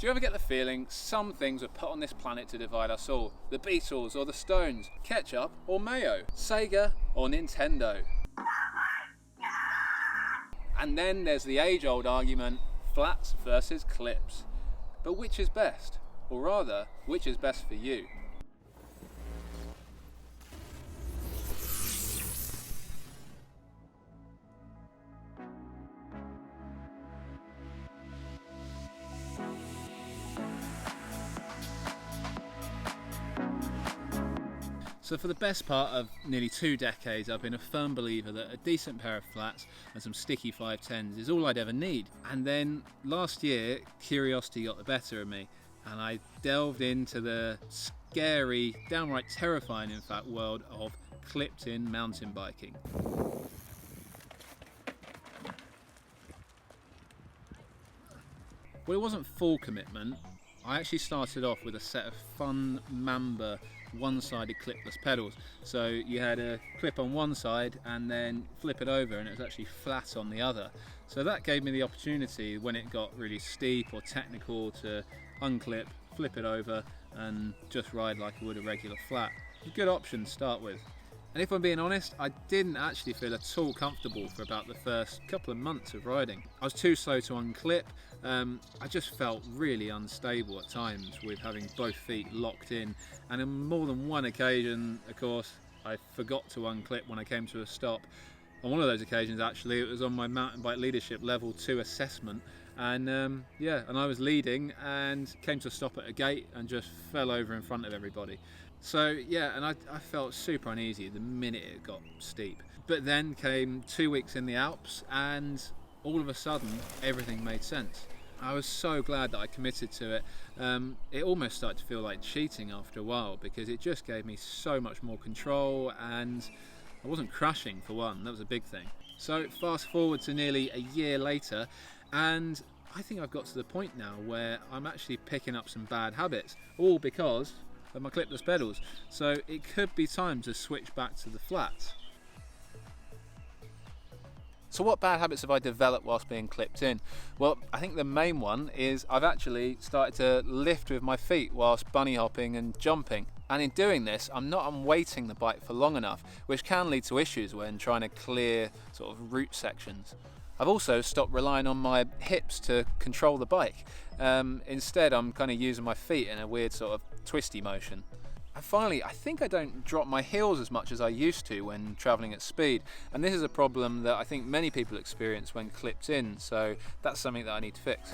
Do you ever get the feeling some things were put on this planet to divide us all? The Beatles or the Stones, ketchup or mayo, Sega or Nintendo? And then there's the age-old argument, flats versus clips. But which is best? Or rather, which is best for you? So for the best part of nearly 2 decades, I've been a firm believer that a decent pair of flats and some sticky 510s is all I'd ever need. And then last year, curiosity got the better of me, and I delved into the scary, downright terrifying in fact, world of clipped-in mountain biking. Well, it wasn't full commitment. I actually started off with a set of Funn Mamba one-sided clipless pedals. So you had a clip on one side and then flip it over and it was actually flat on the other. So that gave me the opportunity when it got really steep or technical to unclip, flip it over and just ride like I would a regular flat. A good option to start with. And if I'm being honest, I didn't actually feel at all comfortable for about the first couple of months of riding. I was too slow to unclip. I just felt really unstable at times with having both feet locked in. And on more than one occasion, of course, I forgot to unclip when I came to a stop. On one of those occasions, actually, it was on my mountain bike leadership level 2 assessment. And and I was leading and came to a stop at a gate and just fell over in front of everybody. So yeah, and I felt super uneasy the minute it got steep. But then came 2 weeks in the Alps and all of a sudden everything made sense. I was so glad that I committed to it. It almost started to feel like cheating after a while because it just gave me so much more control and I wasn't crashing for one, that was a big thing. So fast forward to nearly a year later and I think I've got to the point now where I'm actually picking up some bad habits, all because of my clipless pedals. So it could be time to switch back to the flats. So what bad habits have I developed whilst being clipped in? Well, I think the main one is I've actually started to lift with my feet whilst bunny hopping and jumping. And in doing this, I'm not unweighting the bike for long enough, which can lead to issues when trying to clear sort of route sections. I've also stopped relying on my hips to control the bike. Instead, I'm kind of using my feet in a weird sort of twisty motion. And finally, I think I don't drop my heels as much as I used to when traveling at speed. And this is a problem that I think many people experience when clipped in, so that's something that I need to fix.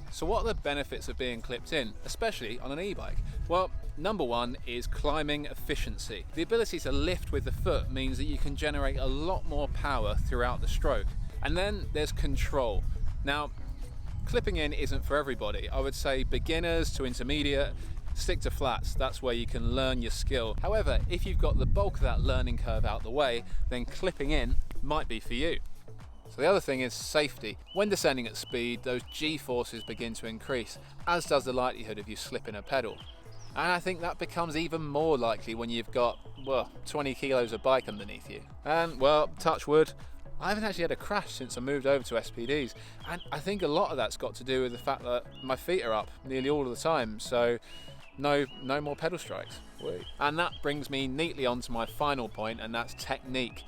So what are the benefits of being clipped in, especially on an e-bike? Well, number one is climbing efficiency. The ability to lift with the foot means that you can generate a lot more power throughout the stroke. And then there's control. Now, clipping in isn't for everybody. I would say beginners to intermediate, stick to flats, that's where you can learn your skill. However, if you've got the bulk of that learning curve out the way, then clipping in might be for you. So the other thing is safety. When descending at speed, those G-forces begin to increase, as does the likelihood of you slipping a pedal. And I think that becomes even more likely when you've got, well, 20 kilos of bike underneath you. And, well, touch wood, I haven't actually had a crash since I moved over to SPDs. And I think a lot of that's got to do with the fact that my feet are up nearly all of the time, so no more pedal strikes. And that brings me neatly onto my final point, and that's technique.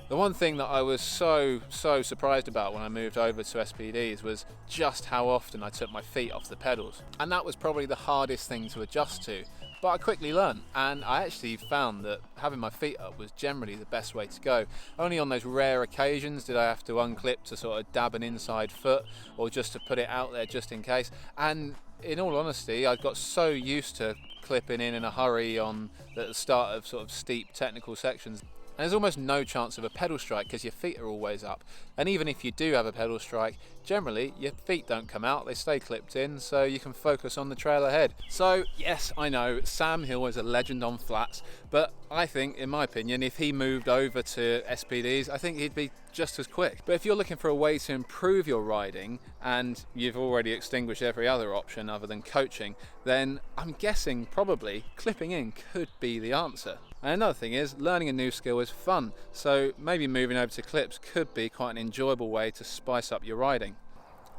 The one thing that I was so surprised about when I moved over to SPDs was just how often I took my feet off the pedals. And that was probably the hardest thing to adjust to. But I quickly learned, and I actually found that having my feet up was generally the best way to go. Only on those rare occasions did I have to unclip to sort of dab an inside foot or just to put it out there just in case. And in all honesty, I got so used to clipping in a hurry at the start of sort of steep technical sections. And there's almost no chance of a pedal strike because your feet are always up. And even if you do have a pedal strike, generally your feet don't come out, they stay clipped in, so you can focus on the trail ahead. So yes, I know Sam Hill is a legend on flats, but I think, in my opinion, if he moved over to SPDs, I think he'd be just as quick. But if you're looking for a way to improve your riding and you've already extinguished every other option other than coaching, then I'm guessing probably clipping in could be the answer. And another thing is, learning a new skill is fun, so maybe moving over to clips could be quite an enjoyable way to spice up your riding.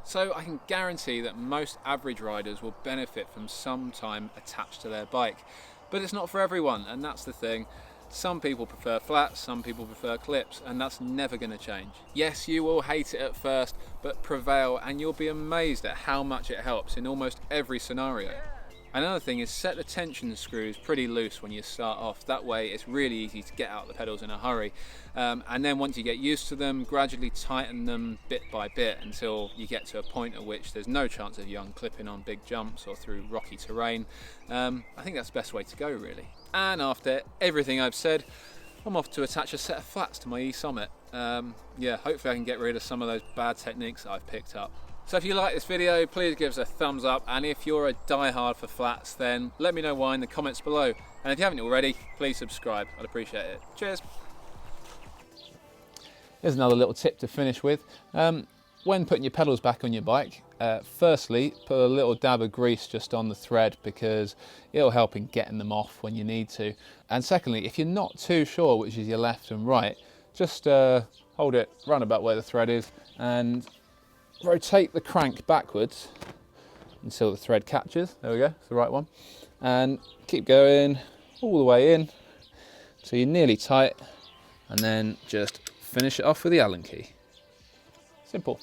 So I can guarantee that most average riders will benefit from some time attached to their bike. But it's not for everyone, and that's the thing. Some people prefer flats, some people prefer clips, and that's never going to change. Yes, you will hate it at first, but prevail and you'll be amazed at how much it helps in almost every scenario. Another thing is set the tension screws pretty loose when you start off. That way it's really easy to get out the pedals in a hurry. And then once you get used to them, gradually tighten them bit by bit until you get to a point at which there's no chance of you unclipping on big jumps or through rocky terrain. I think that's the best way to go, really. And after everything I've said, I'm off to attach a set of flats to my E-Sommet. Yeah, hopefully I can get rid of some of those bad techniques that I've picked up. So if you like this video, please give us a thumbs up, and if you're a diehard for flats, then let me know why in the comments below. And if you haven't already, please subscribe, I'd appreciate it. Cheers. Here's another little tip to finish with. When putting your pedals back on your bike, firstly, put a little dab of grease just on the thread because it'll help in getting them off when you need to. And secondly, if you're not too sure which is your left and right, just hold it round about where the thread is and rotate the crank backwards until the thread catches. There we go, it's the right one. And keep going all the way in so you're nearly tight, and then just finish it off with the Allen key. Simple.